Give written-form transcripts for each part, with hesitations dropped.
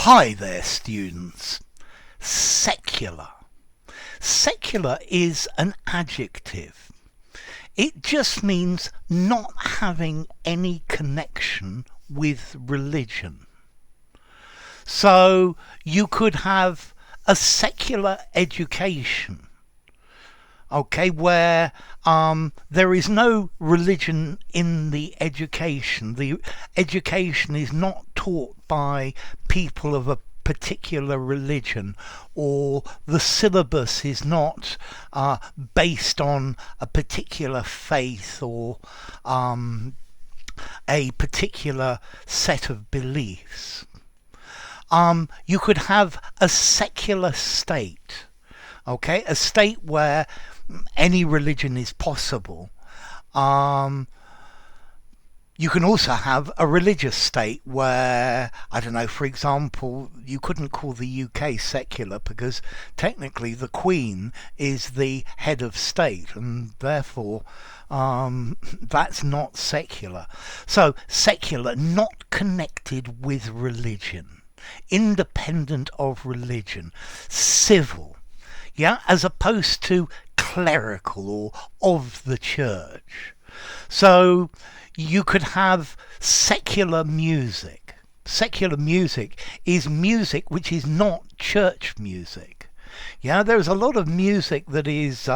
Hi there, students. Secular. Secular is an adjective. It just means not having any connection with religion. So you could have a secular education, okay, where there is no religion in the education. The education is not taught by people of a particular religion, or the syllabus is not based on a particular faith or a particular set of beliefs. You could have a secular state, okay, a state where any religion is possible. You can also have a religious state where, I don't know, for example, you couldn't call the UK secular because technically the Queen is the head of state, and therefore that's not secular. So secular, not connected with religion, independent of religion, civil, yeah, as opposed to clerical or of the church. So you could have secular music. Secular music is music which is not church music. Yeah, there's a lot of music that is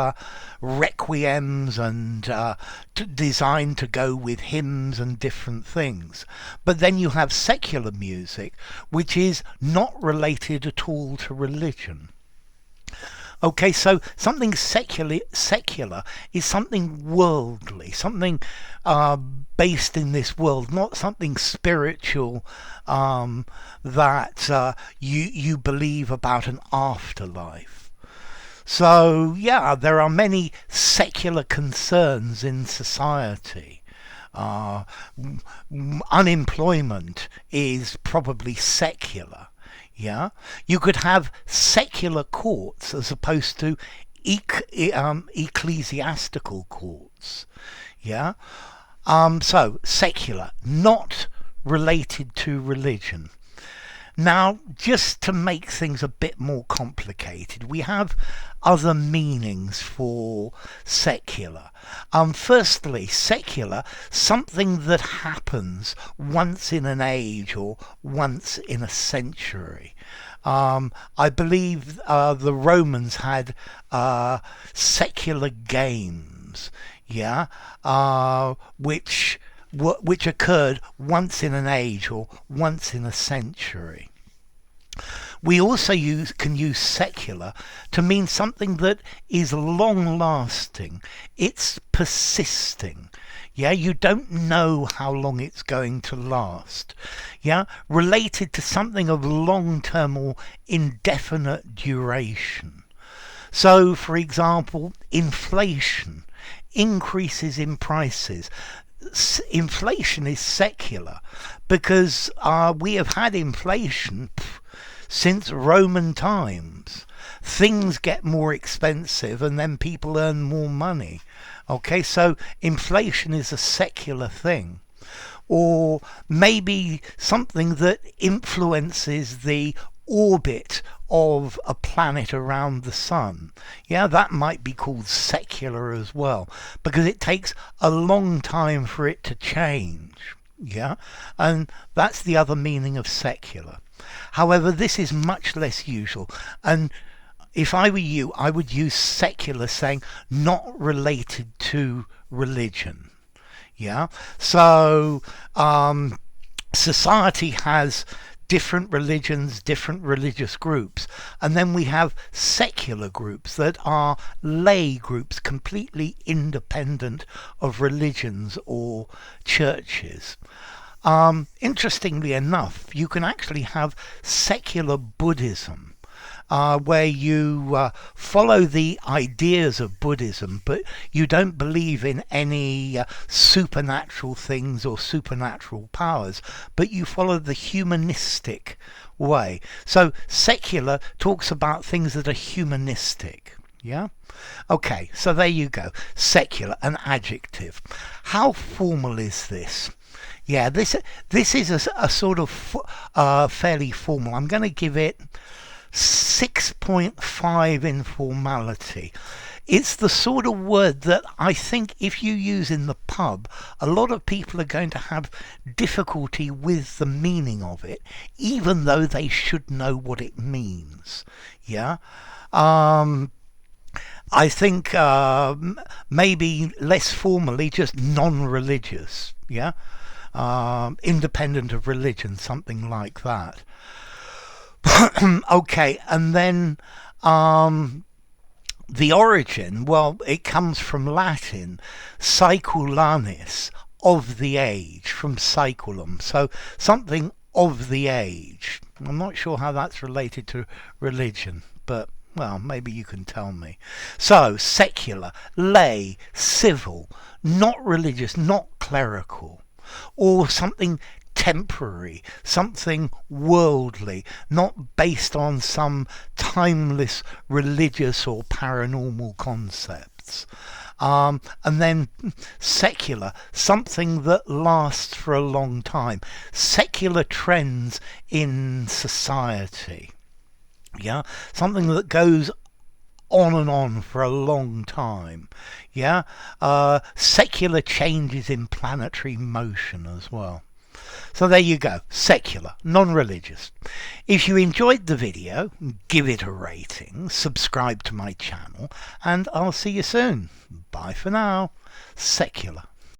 requiems and designed to go with hymns and different things. But then you have secular music which is not related at all to religion. Okay, so something secular is something worldly, something based in this world, not something spiritual that you believe about an afterlife. So yeah, there are many secular concerns in society. Unemployment is probably secular. Yeah, you could have secular courts as opposed to ecclesiastical courts. Yeah, so secular, not related to religion. Now, just to make things a bit more complicated, we have other meanings for secular. Firstly, secular, something that happens once in an age or once in a century. I believe the Romans had secular games, yeah, which occurred once in an age or once in a century. We also can use secular to mean something that is long lasting. It's persisting. Yeah, you don't know how long it's going to last. Yeah, related to something of long term or indefinite duration. So, for example, inflation, increases in prices. Inflation is secular because we have had inflation since Roman times. Things get more expensive and then people earn more money. Okay, so inflation is a secular thing. Or maybe something that influences the orbit of a planet around the sun. Yeah, that might be called secular as well, because it takes a long time for it to change. Yeah, and that's the other meaning of secular. However, this is much less usual, and if I were you, I would use secular saying not related to religion. Yeah, so society has different religions, different religious groups, and then we have secular groups that are lay groups, completely independent of religions or churches. Interestingly enough, you can actually have secular Buddhism, where you follow the ideas of Buddhism, but you don't believe in any supernatural things or supernatural powers, but you follow the humanistic way. So secular talks about things that are humanistic. Yeah? Okay, so there you go. Secular, an adjective. How formal is this? Yeah, this is a sort of fairly formal. I'm going to give it 6.5 in formality. It's the sort of word that I think if you use in the pub, a lot of people are going to have difficulty with the meaning of it, even though they should know what it means. Yeah. I think maybe less formally, just non-religious. Yeah. Independent of religion, something like that. Okay, and then the origin, well, it comes from Latin, saeculanis, of the age, from saeculum, so something of the age. I'm not sure how that's related to religion, but well, maybe you can tell me. So, secular, lay, civil, not religious, not clerical, or something temporary, something worldly, not based on some timeless religious or paranormal concepts. And then secular, something that lasts for a long time. Secular trends in society. Yeah, something that goes on and on for a long time. Yeah, secular changes in planetary motion as well. So there you go, secular, non-religious. If you enjoyed the video, give it a rating, subscribe to my channel, and I'll see you soon. Bye for now. Secular.